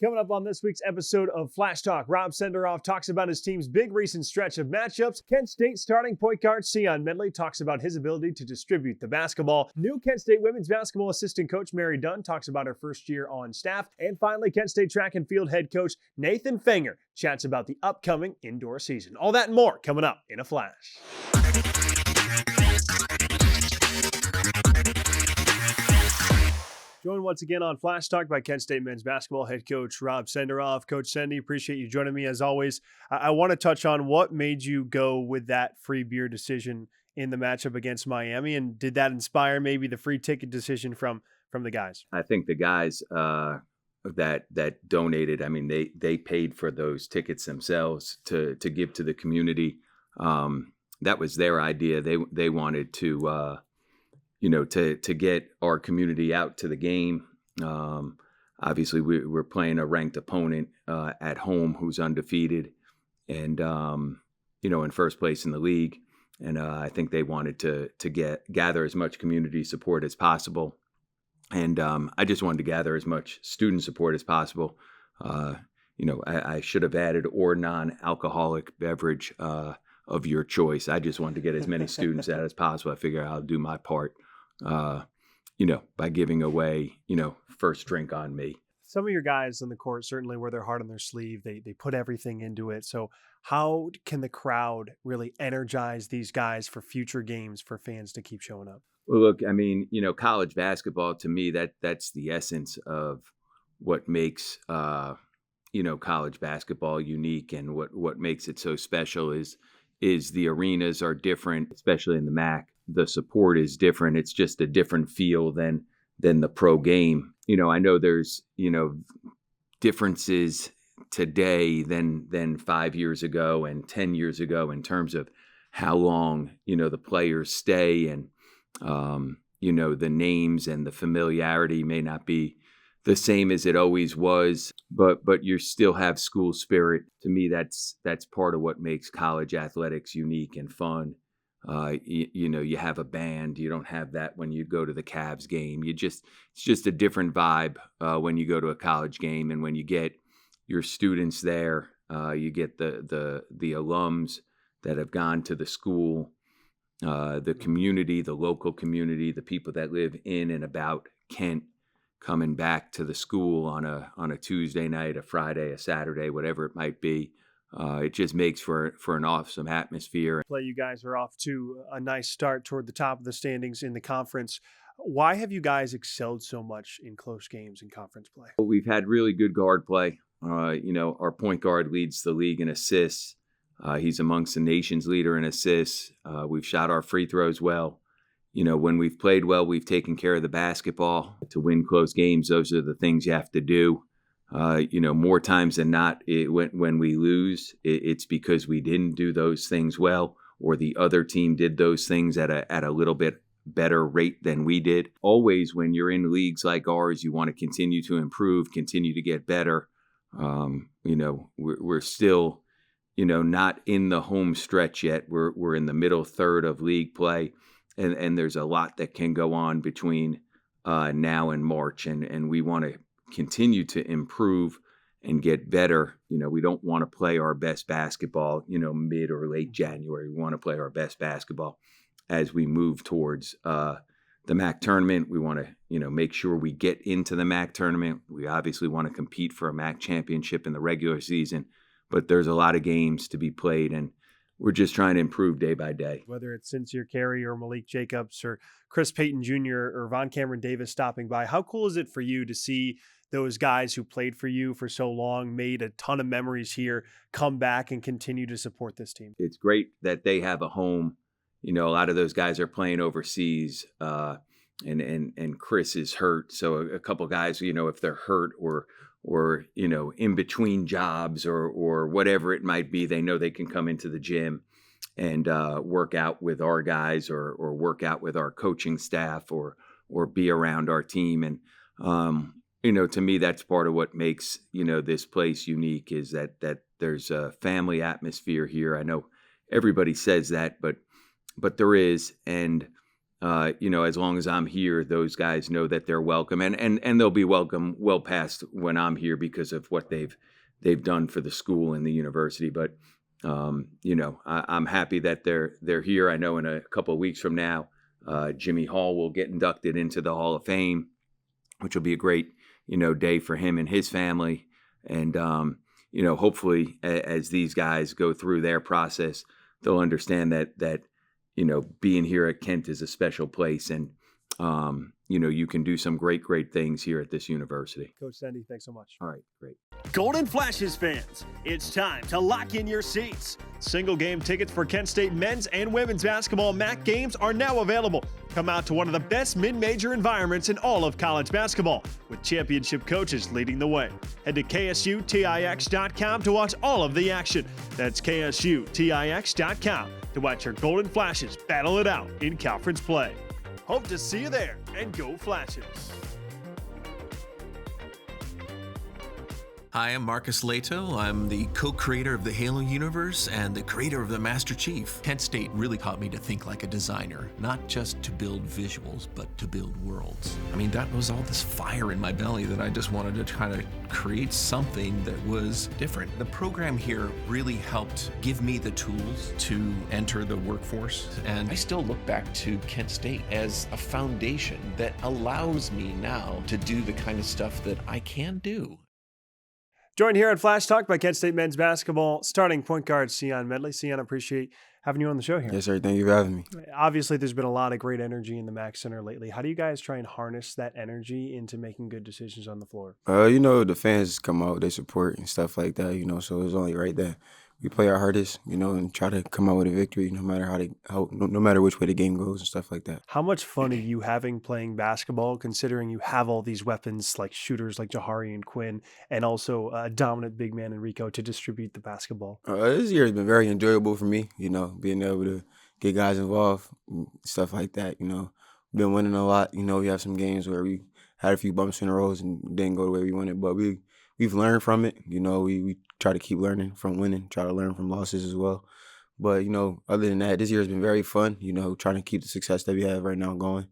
Coming up on this week's episode of Flash Talk, Rob Senderoff talks about his team's big recent stretch of matchups. Kent State starting point guard Cian Medley talks about his ability to distribute the basketball. New Kent State women's basketball assistant coach Mary Dunn talks about her first year on staff. And finally, Kent State track and field head coach Nathan Fanger chats about the upcoming indoor season. All that and more coming up in a flash. Joined once again on Flash Talk by Kent State men's basketball head coach Rob Senderoff. Coach Sendy, appreciate you joining me as always. I want to touch on what made you go with that free beer decision in the matchup against Miami, and did that inspire maybe the free ticket decision from the guys? I think the guys that donated, I mean, they paid for those tickets themselves to give to the community. That was their idea. They wanted to to get our community out to the game. Obviously, we're playing a ranked opponent at home who's undefeated and, in first place in the league. And I think they wanted to gather as much community support as possible. And I just wanted to gather as much student support as possible. I should have added or non-alcoholic beverage of your choice. I just wanted to get as many students out as possible. I figure I'll do my part. By giving away, first drink on me. Some of your guys on the court certainly wear their heart on their sleeve. They put everything into it. So how can the crowd really energize these guys for future games for fans to keep showing up? Well, look, I mean, college basketball, to me, that's the essence of what makes, college basketball unique, and what makes it so special is the arenas are different, especially in the MACC. The support is different. It's just a different feel than the pro game. I know there's, differences today than 5 years ago and 10 years ago in terms of how long, the players stay, and, the names and the familiarity may not be the same as it always was, but you still have school spirit. To me, that's part of what makes college athletics unique and fun. You have a band. You don't have that when you go to the Cavs game. It's just a different vibe when you go to a college game, and when you get your students there, you get the alums that have gone to the school, the community, the local community, the people that live in and about Kent, coming back to the school on a Tuesday night, a Friday, a Saturday, whatever it might be. It just makes for an awesome atmosphere. You guys are off to a nice start toward the top of the standings in the conference. Why have you guys excelled so much in close games in conference play? Well, we've had really good guard play. Our point guard leads the league in assists. He's amongst the nation's leader in assists. We've shot our free throws well. When we've played well, we've taken care of the basketball. To win close games, those are the things you have to do. More times than not, when we lose, it's because we didn't do those things well, or the other team did those things at a little bit better rate than we did. Always, when you're in leagues like ours, you want to continue to improve, continue to get better. We're still, not in the home stretch yet. We're in the middle third of league play, and there's a lot that can go on between now and March, and we want to continue to improve and get better. We don't want to play our best basketball, mid or late January. We want to play our best basketball as we move towards the MACC tournament. We want to, make sure we get into the MACC tournament. We obviously want to compete for a MACC championship in the regular season, but there's a lot of games to be played, and we're just trying to improve day by day. Whether it's Sincere Carey or Malik Jacobs or Chris Payton Jr. or Von Cameron Davis stopping by, how cool is it for you to see those guys who played for you for so long, made a ton of memories here, come back and continue to support this team? It's great that they have a home. A lot of those guys are playing overseas, and Chris is hurt. So a couple guys, if they're hurt or in between jobs or whatever it might be, they know they can come into the gym and work out with our guys or work out with our coaching staff or be around our team. And to me, that's part of what makes this place unique, is that there's a family atmosphere here. I know everybody says that, but there is, and as long as I'm here, those guys know that they're welcome, and they'll be welcome well past when I'm here because of what they've done for the school and the university. But I'm happy that they're here. I know in a couple of weeks from now, Jimmy Hall will get inducted into the Hall of Fame, which will be a great day for him and his family. And hopefully, as these guys go through their process, they'll understand that being here at Kent is a special place, and you can do some great things here at this university. Coach Sendy, thanks so much. All right, great. Golden Flashes fans, it's time to lock in your seats. Single game tickets for Kent State men's and women's basketball MACC games are now available. Come out to one of the best mid-major environments in all of college basketball, with championship coaches leading the way. Head to ksutix.com to watch all of the action. That's ksutix.com to watch your Golden Flashes battle it out in conference play. Hope to see you there, and go Flashes! Hi, I'm Marcus Leto. I'm the co-creator of the Halo universe and the creator of the Master Chief. Kent State really taught me to think like a designer, not just to build visuals, but to build worlds. I mean, that was all this fire in my belly that I just wanted to kind of create something that was different. The program here really helped give me the tools to enter the workforce, and I still look back to Kent State as a foundation that allows me now to do the kind of stuff that I can do. Joined here at Flash Talk by Kent State men's basketball starting point guard Cian Medley. Cian, I appreciate having you on the show here. Yes, sir. Thank you for having me. Obviously, there's been a lot of great energy in the MACC Center lately. How do you guys try and harness that energy into making good decisions on the floor? The fans come out, they support and stuff like that, so it's only right that we play our hardest, and try to come out with a victory no matter which way the game goes and stuff like that. How much fun are you having playing basketball, considering you have all these weapons like shooters like Jahari and Quinn, and also a dominant big man Enrico to distribute the basketball? This year has been very enjoyable for me, being able to get guys involved, and stuff like that, Been winning a lot, we have some games where we had a few bumps in the roads and didn't go the way we wanted, but we've learned from it, we try to keep learning from winning, try to learn from losses as well. But, other than that, this year has been very fun, trying to keep the success that we have right now going.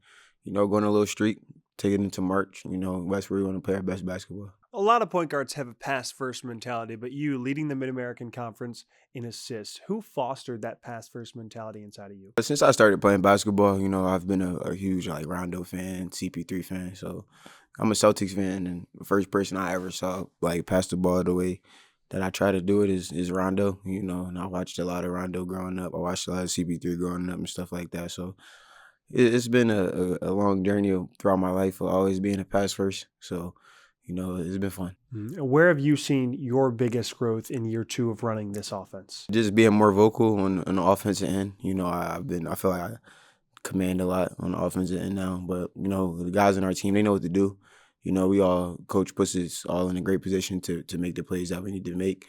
Going a little streak, taking it into March, that's where we want to play our best basketball. A lot of point guards have a pass-first mentality, but you leading the Mid-American Conference in assists, who fostered that pass-first mentality inside of you? Since I started playing basketball, I've been a huge Rondo fan, CP3 fan, so I'm a Celtics fan, and the first person I ever saw pass the ball the way that I try to do it is Rondo, and I watched a lot of Rondo growing up. I watched a lot of CP3 growing up and stuff like that. So it's been a long journey throughout my life of always being a pass first. So, it's been fun. Where have you seen your biggest growth in year 2 of running this offense? Just being more vocal on the offensive end. I feel like I command a lot on the offensive end now. But, the guys in our team, they know what to do. Coach puts us all in a great position to make the plays that we need to make.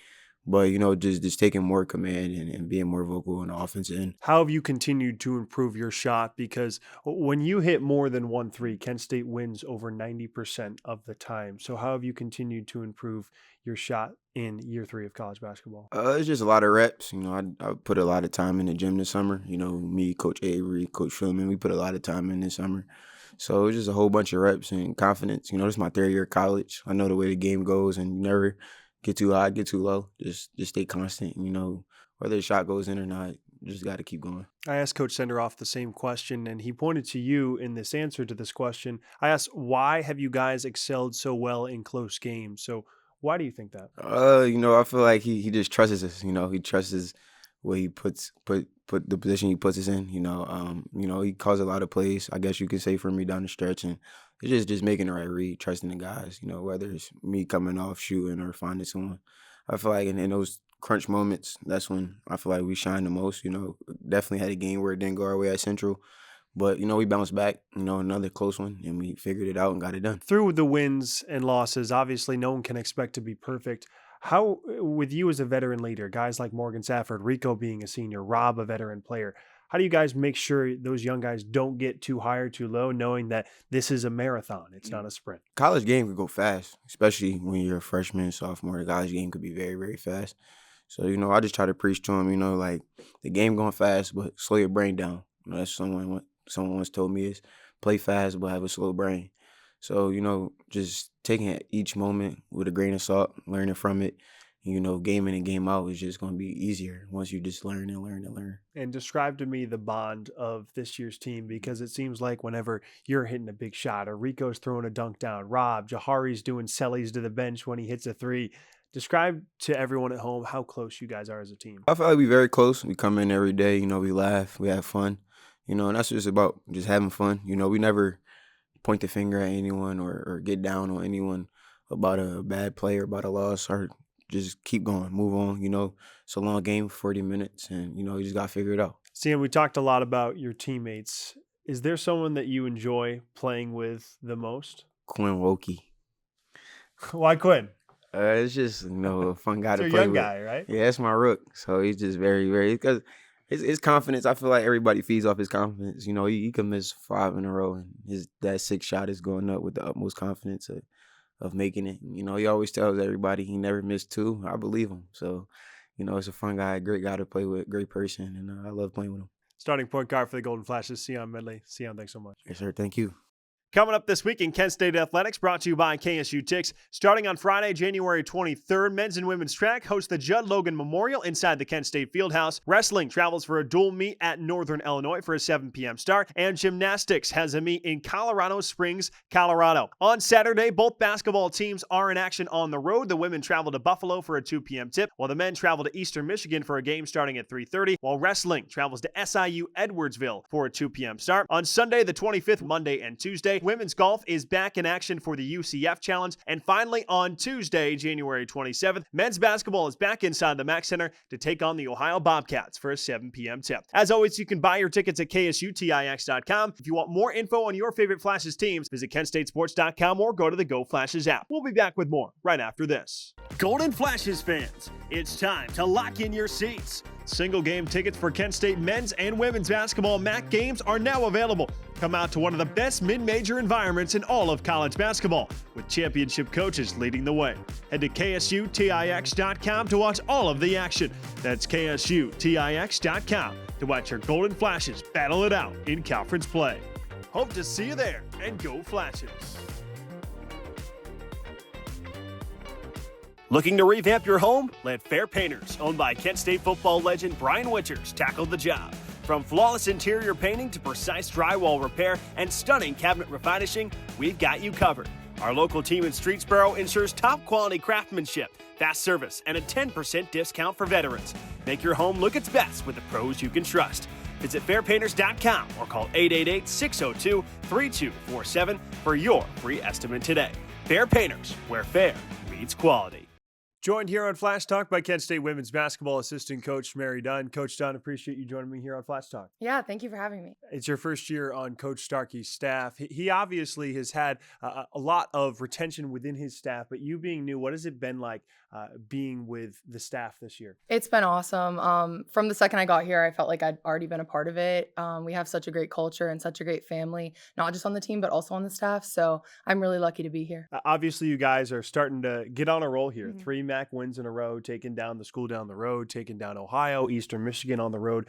But, just taking more command and being more vocal on the offensive end. How have you continued to improve your shot? Because when you hit more than 1 3, Kent State wins over 90% of the time. So how have you continued to improve your shot in year 3 of college basketball? It's just a lot of reps. I put a lot of time in the gym this summer. Me, Coach Avery, Coach Philman, we put a lot of time in this summer. So it's just a whole bunch of reps and confidence. This is my 3rd year of college. I know the way the game goes, and you never get too high, get too low. Just stay constant. Whether the shot goes in or not, you just got to keep going. I asked Coach Senderoff the same question, and he pointed to you in this answer to this question. I asked, why have you guys excelled so well in close games? So why do you think that? I feel like he just trusts us. He trusts where he put the position he puts us in. He calls a lot of plays, I guess you could say, for me down the stretch, and it's just making the right read, trusting the guys. Whether it's me coming off shooting or finding someone. I feel like in those crunch moments, that's when I feel like we shine the most. Definitely had a game where it didn't go our way at Central. But, we bounced back, another close one, and we figured it out and got it done. Through the wins and losses, obviously no one can expect to be perfect. How, with you as a veteran leader, guys like Morgan Safford, Rico being a senior, Rob a veteran player, how do you guys make sure those young guys don't get too high or too low, knowing that this is a marathon, it's not a sprint? College game could go fast, especially when you're a freshman, sophomore. The college game could be very, very fast. So, I just try to preach to them, the game going fast, but slow your brain down. That's someone once told me is play fast but have a slow brain. So, just taking each moment with a grain of salt, learning from it, game in and game out is just going to be easier once you just learn and learn and learn. And describe to me the bond of this year's team, because it seems like whenever you're hitting a big shot or Rico's throwing a dunk down, Rob, Jahari's doing sellies to the bench when he hits a three. Describe to everyone at home how close you guys are as a team. I feel like we're very close. We come in every day, we laugh, we have fun, and that's just about just having fun. We never point the finger at anyone or get down on anyone about a bad play or about a loss, or just keep going, move on. It's a long game, 40 minutes, and, you just got to figure it out. Cian, we talked a lot about your teammates. Is there someone that you enjoy playing with the most? Quinn Wokey. Why Quinn? It's just, a fun guy to It's play a young with. guy, right? Yeah, that's my rook. So he's just very, very, because his confidence, I feel like everybody feeds off his confidence. He can miss 5 in a row, and that 6th shot is going up with the utmost confidence of making it. He always tells everybody he never missed 2. I believe him. So, it's a fun guy, great guy to play with, great person, and I love playing with him. Starting point guard for the Golden Flashes, Cian Medley. Cian, thanks so much. Yes, sir. Thank you. Coming up this week in Kent State Athletics, brought to you by KSU Ticks. Starting on Friday, January 23rd, men's and women's track hosts the Judd Logan Memorial inside the Kent State Fieldhouse. Wrestling travels for a dual meet at Northern Illinois for a 7 p.m. start. And gymnastics has a meet in Colorado Springs, Colorado. On Saturday, both basketball teams are in action on the road. The women travel to Buffalo for a 2 p.m. tip, while the men travel to Eastern Michigan for a game starting at 3:30, while wrestling travels to SIU Edwardsville for a 2 p.m. start. On Sunday, the 25th, Monday and Tuesday, women's golf is back in action for the UCF Challenge. And finally, on Tuesday, January 27th, men's basketball is back inside the MACC Center to take on the Ohio Bobcats for a 7 p.m. tip. As always, you can buy your tickets at ksutix.com. If you want more info on your favorite Flashes teams, visit kentstatesports.com or go to the Go Flashes app. We'll be back with more right after this. Golden Flashes fans, it's time to lock in your seats. Single game tickets for Kent State men's and women's basketball MACC games are now available. Come out to one of the best mid-major environments in all of college basketball, with championship coaches leading the way. Head to ksutix.com to watch all of the action. That's ksutix.com to watch your Golden Flashes battle it out in conference play. Hope to see you there, and go Flashes. Looking to revamp your home? Let Fair Painters, owned by Kent State football legend Brian Winters, tackle the job. From flawless interior painting to precise drywall repair and stunning cabinet refinishing, we've got you covered. Our local team in Streetsboro ensures top quality craftsmanship, fast service, and a 10% discount for veterans. Make your home look its best with the pros you can trust. Visit fairpainters.com or call 888-602-3247 for your free estimate today. Fair Painters, where fair meets quality. Joined here on Flash Talk by Kent State women's basketball assistant coach Mary Dunn. Coach Dunn, appreciate you joining me here on Flash Talk. Yeah, thank you for having me. It's your first year on Coach Starkey's staff. He obviously has had a lot of retention within his staff, but you being new, what has it been like being with the staff this year? It's been awesome. From the second I got here, I felt like I'd already been a part of it. We have such a great culture and such a great family, not just on the team, but also on the staff. So I'm really lucky to be here. Obviously, you guys are starting to get on a roll here. Mm-hmm. 3 MACC wins in a row, taking down the school down the road, taking down Ohio, Eastern Michigan on the road.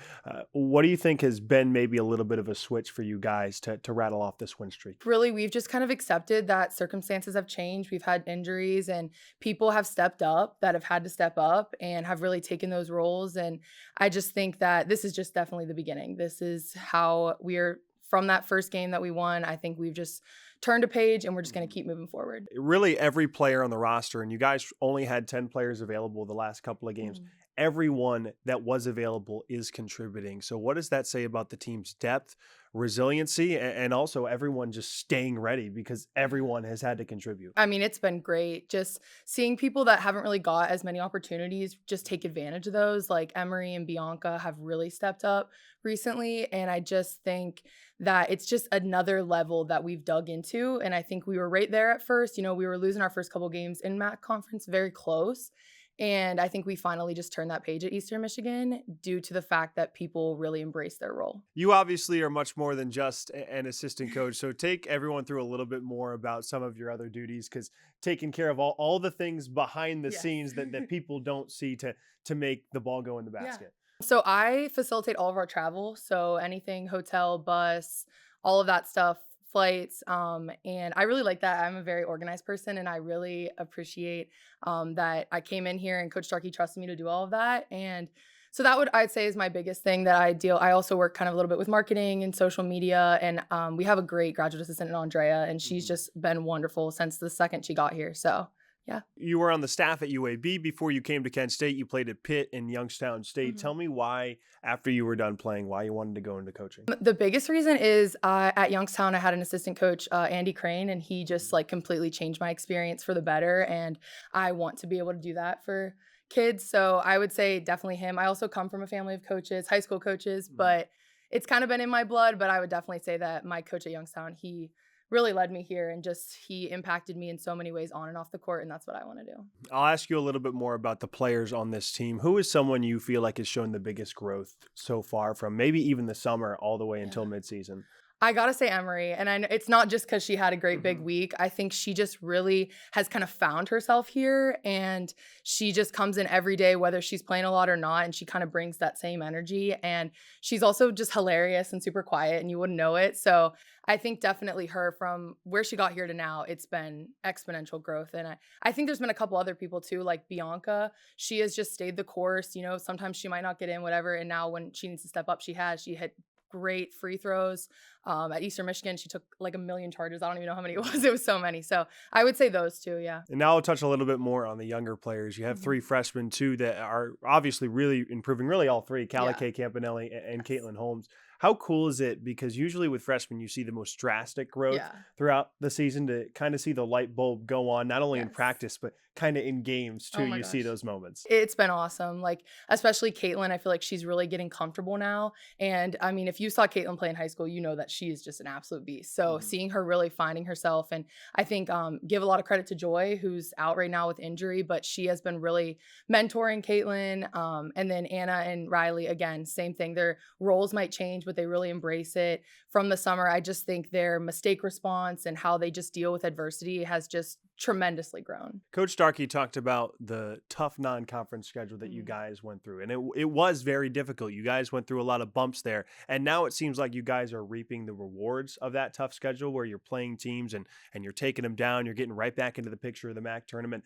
What do you think has been maybe a little bit of a switch for you guys to rattle off this win streak? Really, we've just kind of accepted that circumstances have changed. We've had injuries and people have stepped up that have had to step up and have really taken those roles. And I just think that this is just definitely the beginning. This is how we're from that first game that we won. I think we've just turned a page and we're just going to keep moving forward. Really, every player on the roster, and you guys only had 10 players available the last couple of games. Mm-hmm. Everyone that was available is contributing. So what does that say about the team's depth, resiliency, and also everyone just staying ready because everyone has had to contribute? I mean, it's been great just seeing people that haven't really got as many opportunities just take advantage of those. Like Emery and Bianca have really stepped up recently. And I just think that it's just another level that we've dug into. And I think we were right there at first. You know, we were losing our first couple games in MACC conference, very close. And I think we finally just turned that page at Eastern Michigan due to the fact that people really embrace their role. You obviously are much more than just an assistant coach. So take everyone through a little bit more about some of your other duties, because taking care of all the things behind the scenes that people don't see to make the ball go in the basket. So I facilitate all of our travel. So anything hotel, bus, all of that stuff, flights. And I really like that. I'm a very organized person, and I really appreciate that I came in here and Coach Starkey trusted me to do all of that. And so that I'd say is my biggest thing that I deal. I also work kind of a little bit with marketing and social media. And we have a great graduate assistant in Andrea, and she's just been wonderful since the second she got here. So yeah. You were on the staff at UAB before you came to Kent State. You played at Pitt and Youngstown State. Tell me why, after you were done playing, why you wanted to go into coaching. The biggest reason is at Youngstown, I had an assistant coach, Andy Crane, and he just like completely changed my experience for the better. And I want to be able to do that for kids. So I would say definitely him. I also come from a family of coaches, high school coaches, but it's kind of been in my blood. But I would definitely say that my coach at Youngstown, he really led me here, and just he impacted me in so many ways on and off the court, and that's what I want to do. I'll ask you a little bit more about the players on this team. Who is someone you feel like has shown the biggest growth so far, from maybe even the summer all the way until midseason? I gotta say Emery, and I know it's not just because she had a great big week. I think she just really has kind of found herself here, and she just comes in every day, whether she's playing a lot or not, and she kind of brings that same energy. And she's also just hilarious and super quiet, and you wouldn't know it. So I think definitely her, from where she got here to now, it's been exponential growth. And I think there's been a couple other people too, like Bianca. She has just stayed the course. You know, sometimes she might not get in, whatever. And now when she needs to step up, she hit great free throws. At Eastern Michigan, she took like 1 million charges. I don't even know how many it was. It was so many. So I would say those two, yeah. And now I'll touch a little bit more on the younger players. You have 3 freshmen too that are obviously really improving, really all 3, Callie Campanelli and Caitlin Holmes. How cool is it? Because usually with freshmen, you see the most drastic growth throughout the season, to kind of see the light bulb go on, not only in practice, but kind of in games too. You see those moments. It's been awesome. Like, especially Caitlin, I feel like she's really getting comfortable now. And I mean, if you saw Caitlin play in high school, you know that she is just an absolute beast. So seeing her really finding herself, and I think give a lot of credit to Joy, who's out right now with injury, but she has been really mentoring Caitlin. And then Anna and Riley, again, same thing. Their roles might change, but they really embrace it. From the summer, I just think their mistake response and how they just deal with adversity has just tremendously grown. Coach Starkey talked about the tough non-conference schedule that you guys went through, and it was very difficult. You guys went through a lot of bumps there, and now it seems like you guys are reaping the rewards of that tough schedule, where you're playing teams and you're taking them down. You're getting right back into the picture of the MACC tournament.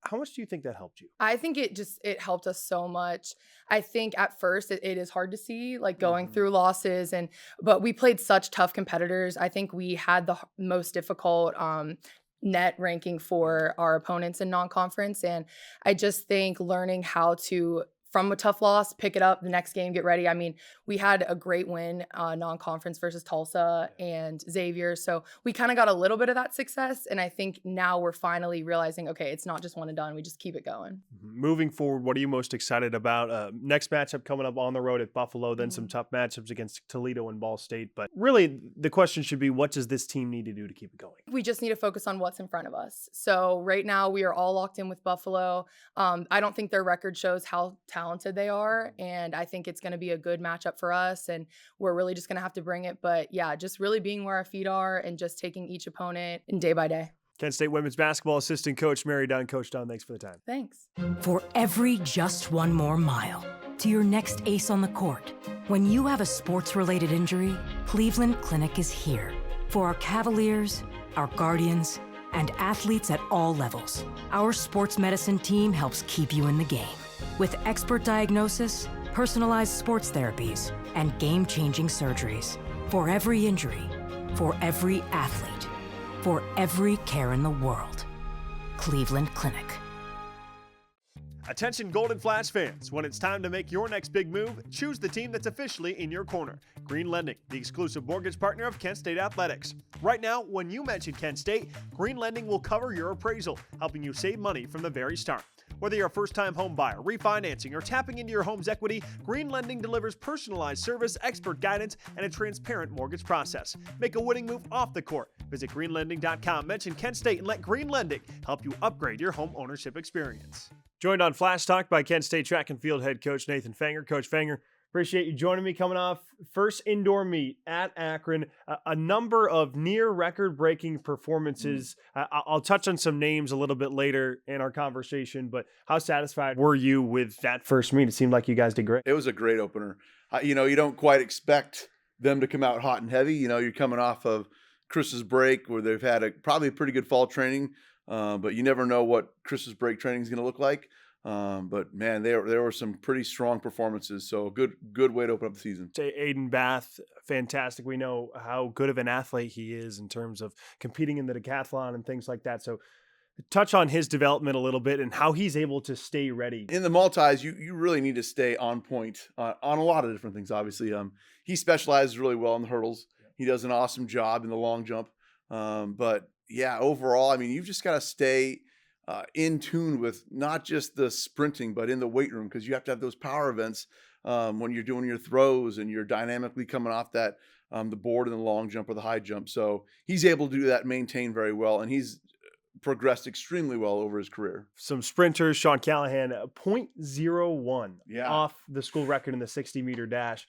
How much do you think that helped you? I think it helped us so much. I think at first it is hard to see, like going through losses, but we played such tough competitors. I think we had the most difficult net ranking for our opponents in non-conference. And I just think learning how to, from a tough loss, pick it up the next game, get ready. I mean, we had a great win non-conference versus Tulsa and Xavier. So we kind of got a little bit of that success. And I think now we're finally realizing, okay, it's not just one and done. We just keep it going. Moving forward, what are you most excited about? Next matchup coming up on the road at Buffalo, then some tough matchups against Toledo and Ball State. But really, the question should be, what does this team need to do to keep it going? We just need to focus on what's in front of us. So right now, we are all locked in with Buffalo. I don't think their record shows how talented they are, and I think it's going to be a good matchup for us, and we're really just going to have to bring it. But yeah, just really being where our feet are and just taking each opponent in day by day. Kent State women's basketball assistant coach Mary Dunn. Coach Dunn, thanks for the time. Thanks. For every just one more mile to your next ace on the court, when you have a sports-related injury, Cleveland Clinic is here. For our Cavaliers, our Guardians, and athletes at all levels, our sports medicine team helps keep you in the game. With expert diagnosis, personalized sports therapies, and game-changing surgeries. For every injury, for every athlete, for every care in the world. Cleveland Clinic. Attention Golden Flash fans, when it's time to make your next big move, choose the team that's officially in your corner. Green Lending, the exclusive mortgage partner of Kent State Athletics. Right now, when you mention Kent State, Green Lending will cover your appraisal, helping you save money from the very start. Whether you're a first-time home buyer, refinancing, or tapping into your home's equity, Green Lending delivers personalized service, expert guidance, and a transparent mortgage process. Make a winning move off the court. Visit greenlending.com, mention Kent State, and let Green Lending help you upgrade your home ownership experience. Joined on Flash Talk by Kent State track and field head coach Nathan Fanger. Coach Fanger, Appreciate you joining me coming off first indoor meet at Akron. A number of near record-breaking performances. I'll touch on some names a little bit later in our conversation, but how satisfied were you with that first meet? It seemed like you guys did great. It was a great opener. You don't quite expect them to come out hot and heavy. You're coming off of Christmas break where they've had probably a pretty good fall training, but you never know what Christmas break training is going to look like. But man, there were some pretty strong performances. So a good way to open up the season. Aiden Bath, fantastic. We know how good of an athlete he is in terms of competing in the decathlon and things like that. So touch on his development a little bit and how he's able to stay ready. In the multis, you really need to stay on point on a lot of different things. Obviously, he specializes really well in the hurdles. He does an awesome job in the long jump. But yeah, overall, I mean, you've just got to stay in tune with not just the sprinting, but in the weight room, because you have to have those power events when you're doing your throws and you're dynamically coming off that the board in the long jump or the high jump. So he's able to do that, maintain very well, and he's progressed extremely well over his career. Some sprinters, Sean Callahan, 0.01 off the school record in the 60-meter dash.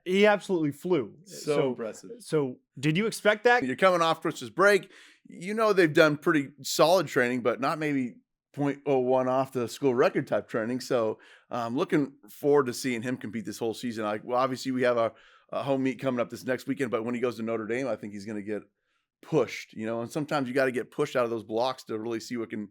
He absolutely flew. So impressive. So did you expect that? You're coming off Christmas break. They've done pretty solid training, but not maybe 0.01 off the school record type training. So I'm looking forward to seeing him compete this whole season. Obviously we have a home meet coming up this next weekend, but when he goes to Notre Dame, I think he's going to get pushed, and sometimes you got to get pushed out of those blocks to really see what can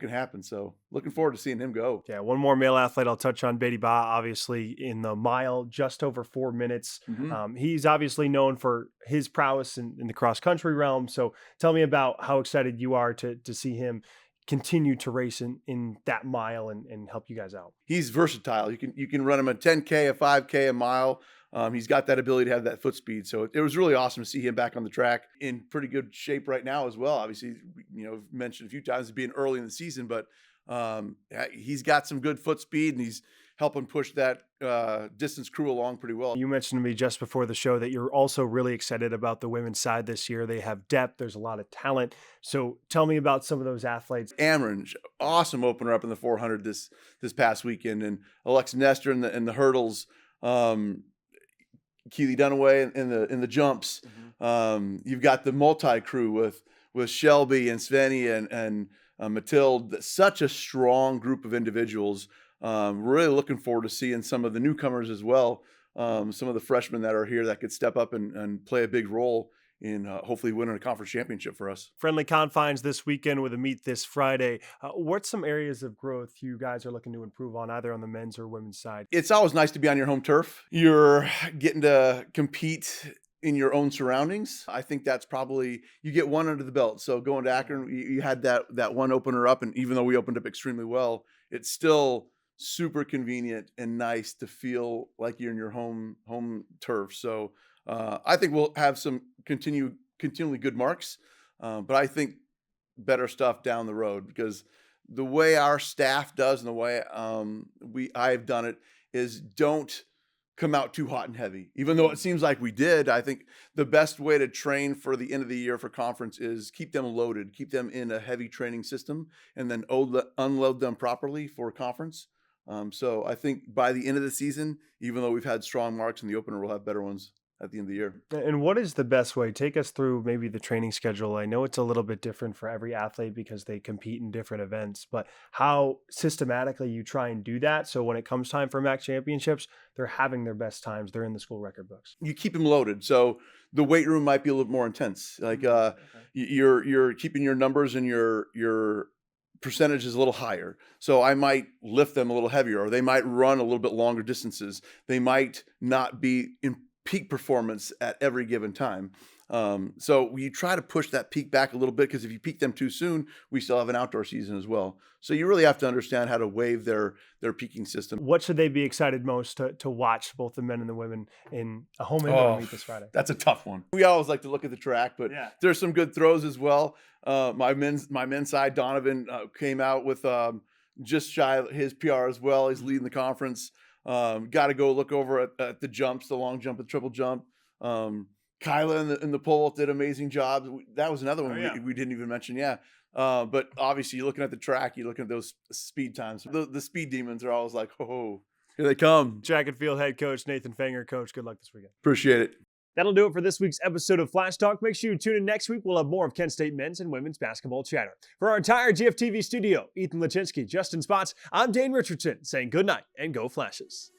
happen. So looking forward to seeing him go. Yeah. One more male athlete I'll touch on, Beatty Ba, obviously in the mile, just over 4 minutes. Mm-hmm. He's obviously known for his prowess in the cross country realm. So tell me about how excited you are to see him continue to race in that mile and help you guys out. He's versatile. You can run him a 10K, a 5K, a mile. He's got that ability to have that foot speed. So it was really awesome to see him back on the track in pretty good shape right now as well. Obviously, mentioned a few times being early in the season, but he's got some good foot speed and he's helping push that distance crew along pretty well. You mentioned to me just before the show that you're also really excited about the women's side this year. They have depth. There's a lot of talent. So tell me about some of those athletes. Amron, awesome opener up in the 400 this past weekend, and Alexa Nestor in the hurdles. Keely Dunaway in the jumps. Mm-hmm. You've got the multi crew with Shelby and Sveni and Mathilde. Such a strong group of individuals. Really looking forward to seeing some of the newcomers as well. Some of the freshmen that are here that could step up and play a big role in hopefully winning a conference championship for us. Friendly confines this weekend with a meet this Friday. What's some areas of growth you guys are looking to improve on, either on the men's or women's side? It's always nice to be on your home turf. You're getting to compete in your own surroundings. I think that's probably, you get one under the belt. So going to Akron, you had that one opener up, and even though we opened up extremely well, it's still super convenient and nice to feel like you're in your home turf. So I think we'll have some continually good marks, but I think better stuff down the road, because the way our staff does and the way I've done it is don't come out too hot and heavy. Even though it seems like we did, I think the best way to train for the end of the year for conference is keep them loaded, keep them in a heavy training system, and then unload them properly for conference. So I think by the end of the season, even though we've had strong marks in the opener, we'll have better ones at the end of the year. And what is the best way? Take us through maybe the training schedule. I know it's a little bit different for every athlete because they compete in different events, but how systematically you try and do that so when it comes time for MACC championships, they're having their best times. They're in the school record books. You keep them loaded. So the weight room might be a little more intense. Like you're keeping your numbers and your percentage is a little higher. So I might lift them a little heavier, or they might run a little bit longer distances. They might not be in peak performance at every given time. So we try to push that peak back a little bit, because if you peak them too soon, we still have an outdoor season as well. So you really have to understand how to wave their peaking system. What should they be excited most to watch, both the men and the women, in a home indoor meet this Friday? That's a tough one. We always like to look at the track, but there's some good throws as well. My men's side, Donovan came out with just shy of his PR as well. He's leading the conference. Got to go look over at the jumps, the long jump, the triple jump. Kyla in the pole did an amazing job. That was another one we didn't even mention. But obviously, you're looking at the track, you're looking at those speed times. The speed demons are always like, oh, Here they come. Track and field head coach Nathan Fanger. Coach, good luck this weekend. Appreciate it. That'll do it for this week's episode of Flash Talk. Make sure you tune in next week. We'll have more of Kent State men's and women's basketball chatter. For our entire GFTV studio, Ethan Lachinsky, Justin Spots, I'm Dane Richardson saying good night and go Flashes.